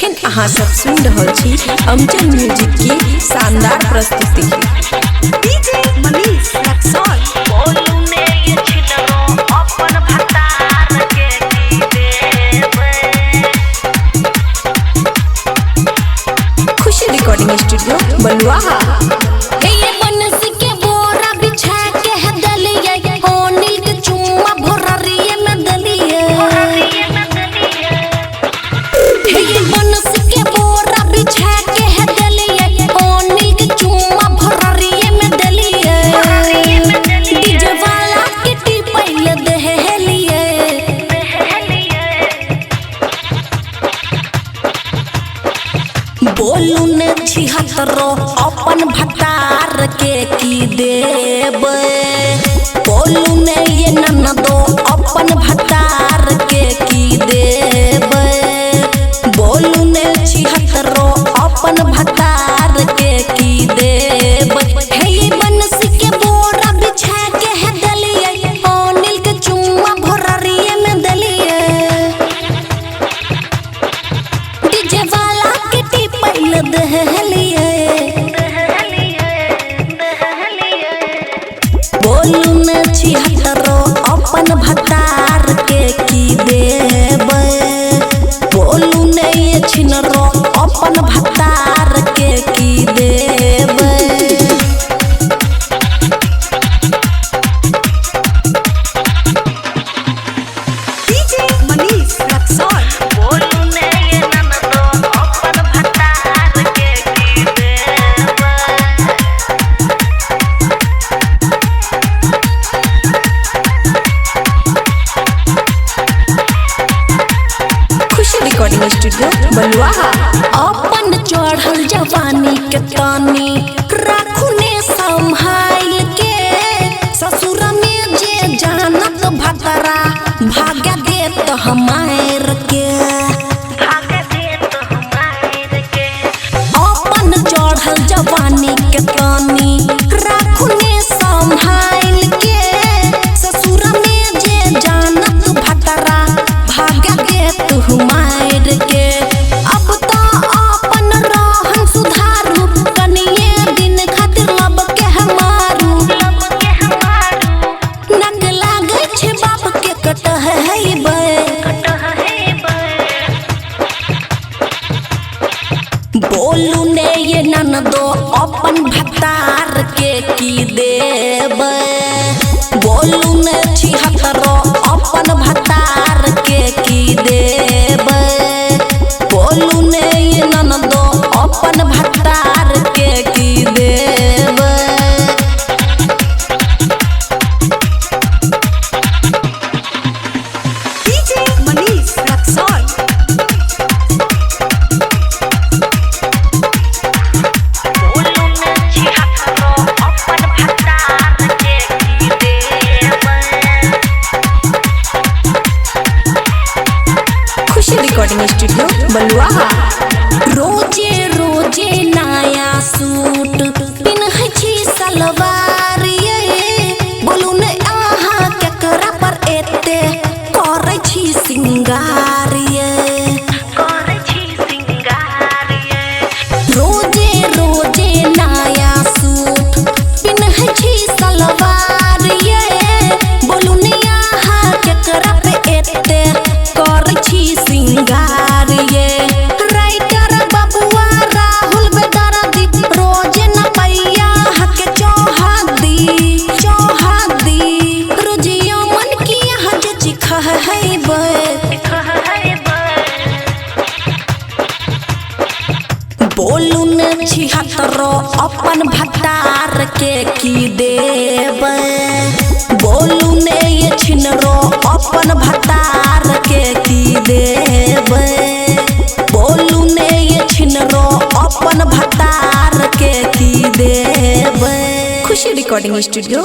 एखन अहाँ सब सुन रहल छी अमजद म्यूजिक की शानदार प्रस्तुति। डीजे मनीष रक्सौल बोलू ने ये छिनरो अपन भतार के की देवे। खुशी रिकॉर्डिंग स्टूडियो बलुआहा। बोलू ने छिहत्तरो अपन भतार के की देवे। बोलू ने ये ननदो अपन भतार के की देवे। बोलू ने छिहत्तरो अपन भतार के की देवे। हे ये बनस के बोरा बिछा के है दलिए अनिल के चुम्मा भोररिए में दलिए। डीजे वाला के टिपैल दहलिए। बोलू ने छिहत्तरो अपन भतार के की देवे। बोलू ने ये छिनरो अपन भतार के की देवे। डीजे मनीष रक्सौल बोलू ने ये ननदो अपन भतार के की देवे। खुशी रिकॉर्डिंग स्टूडियो बलुआहा। अपन चढ़ल जवानी के तानी राखू ने संभाल के। ससुर में जे जानत भतरा भाग्य देत हमार के। अपन चढ़ल जवानी के तानी राखू ने संभाल के। ससुर में जे जानत भतरा भाग्य देत हमार के। अब तो अपन रहन सुधारू कनिए दिन खातिर लब के हमारू। नक लागे छे बाप के कटहैबे। बोलू ने ये ननदो अपन भतार के की देवे। बोलू ने छिहत्तरो अपन भतार के की देवे। बोलू ने ये ननदो अपन भतार के की देवे। डीजे मनीष रक्सौल बोलू ने छिहत्तरो अपन भतार के की देवे। खुशी रिकॉर्डिंग स्टूडियो बलुआहा। रोजे रोजे नया सूट पिन्है छी सलवार ये। बोलू ने अहाँ केकरा पर एते करै छी सिंगार ये। रोजे रोजे नया सूट पिन्है छी सलवार ये। बोलू ने अहाँ केकरा पे एते करै छी सिंगार ये। राइटर बबुआ राहुल बेदर्दी रोजे न पैया हक चौहादी रोजियो मन की यहाँ जे चिखहैबे। बोलू ने छिहत्तरो अपन भतार के की देवे। बोलू ने ये छिनरो अपन भतार के की देवे। बोलू ने ये छिनरो अपन भतार के की देवे। खुशी रिकॉर्डिंग स्टूडियो